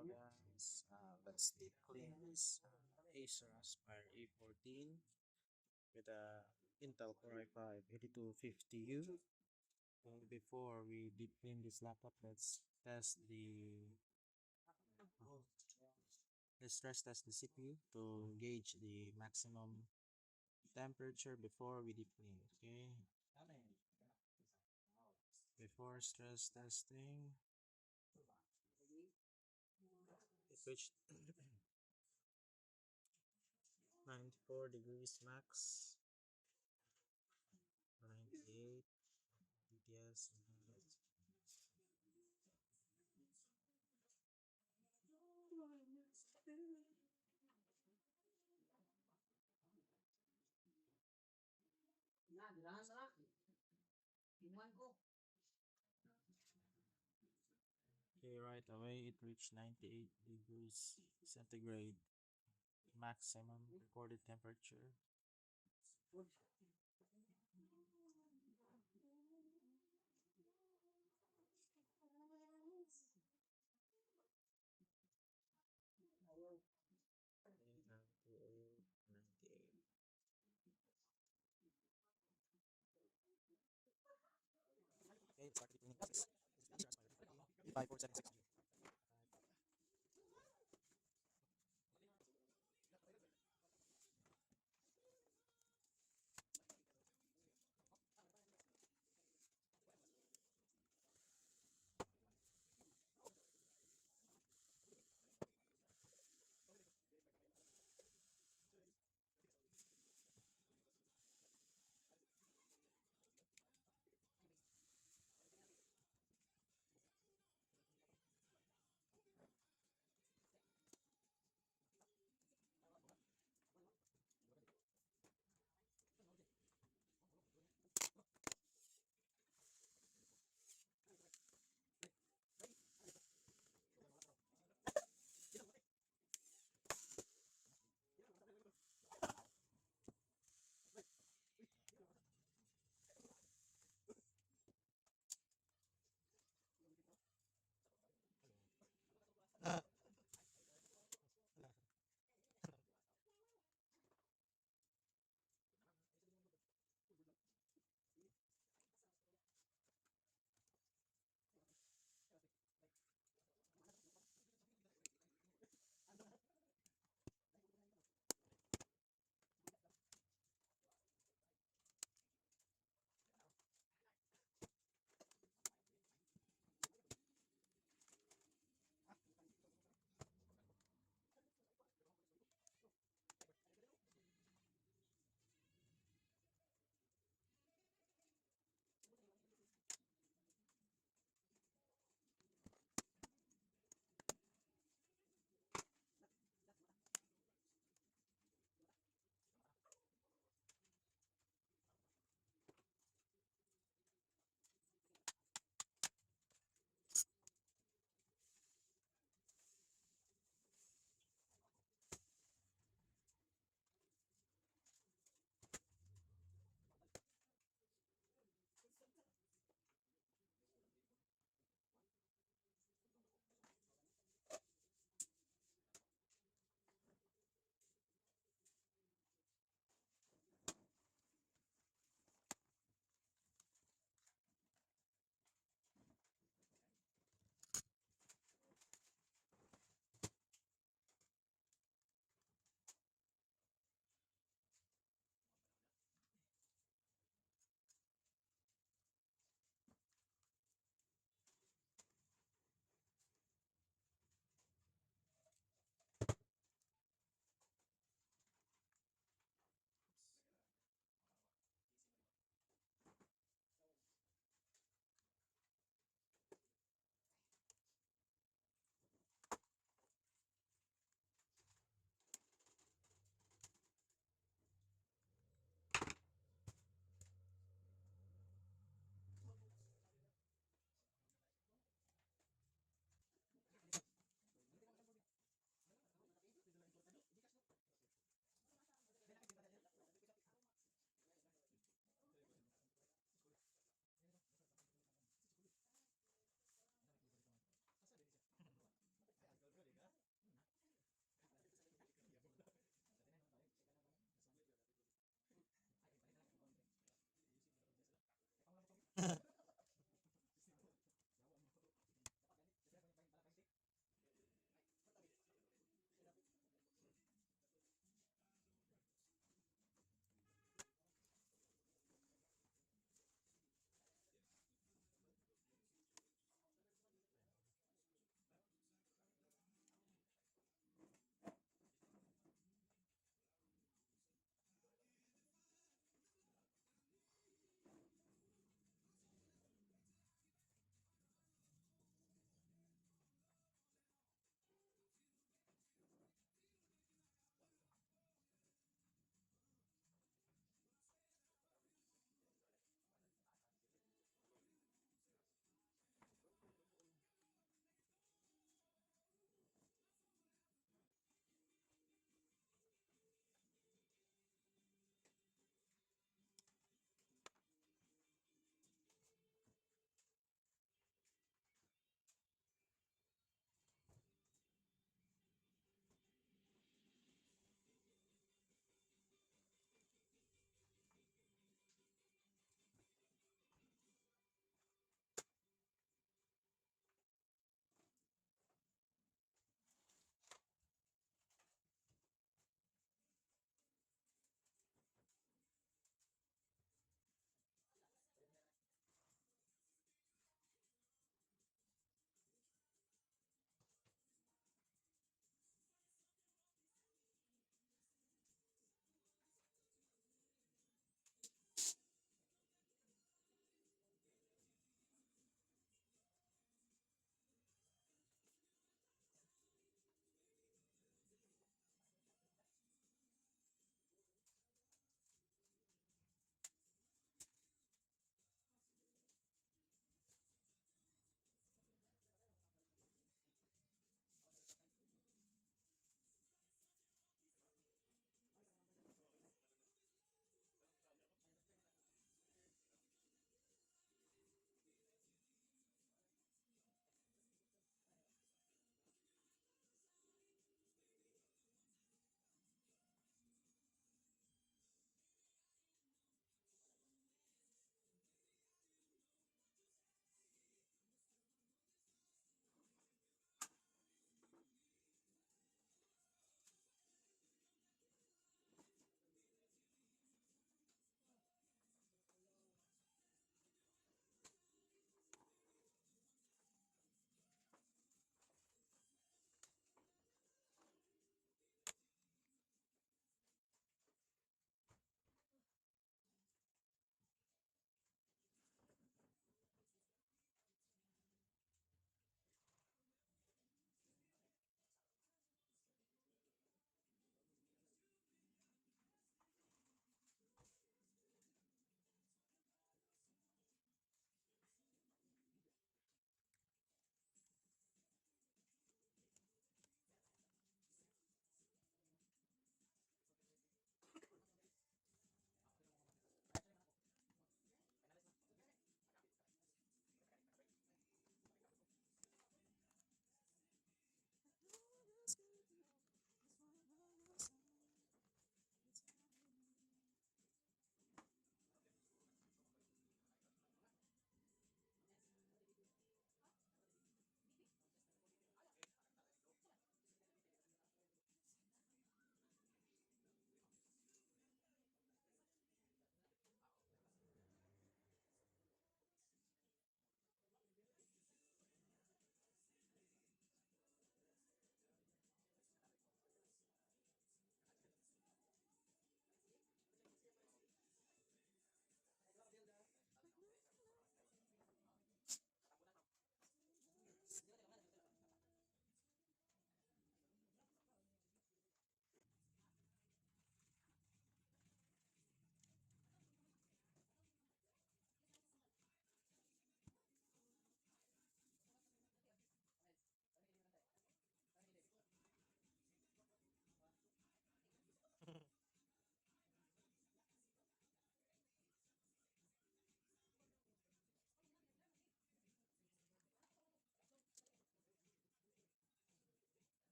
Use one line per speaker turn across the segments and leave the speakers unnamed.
Hello guys, let's deep clean this Acer Aspire E14 with a Intel Core i5 8250U. Before we deep clean this laptop, oh, let's stress test the CPU to gauge the maximum temperature before we deep clean. Okay, before stress testing, it reached 94 degrees max, 98. Yes. Okay, right away it reached 98 degrees centigrade maximum recorded temperature. Okay, 98, 98. Okay, it started cleaning process. This is the answer as well. 54760.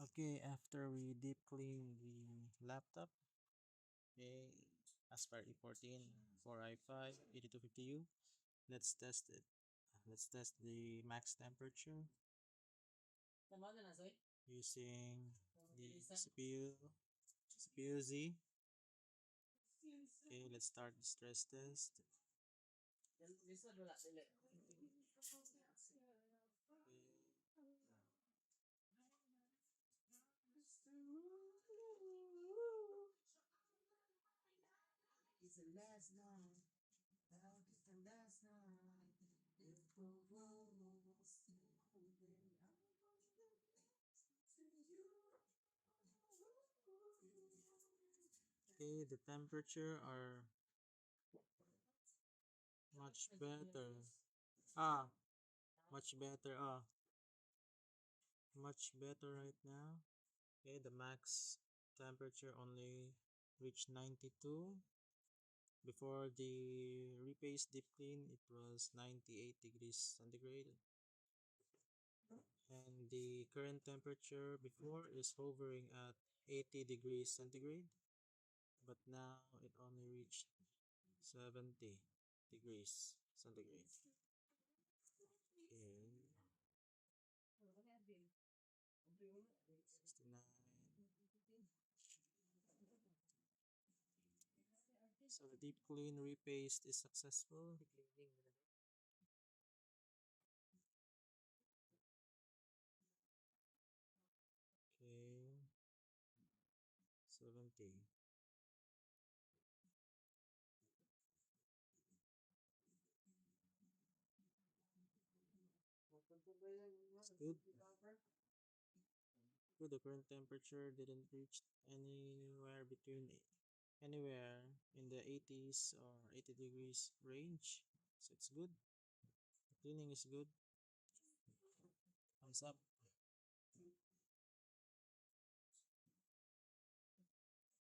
Okay, after we deep clean the laptop, okay, as per E14 4i5 8250U, let's test it. Let's test the max temperature using the CPU Z. Okay, let's start the stress test. Okay, the temperature are much better. Ah, much better. Much better right now. Okay, the max temperature only reached 92. Before the repaste deep clean, it was 98 degrees centigrade. And the current temperature before is hovering at 80 degrees centigrade. But now it only reached 70 degrees centigrade. Okay, 69. So the deep clean repaste is successful. Okay, 70. It's good. Good. The current temperature didn't reach anywhere in the 80s or 80 degrees range. So it's good. The cleaning is good. Thumbs up.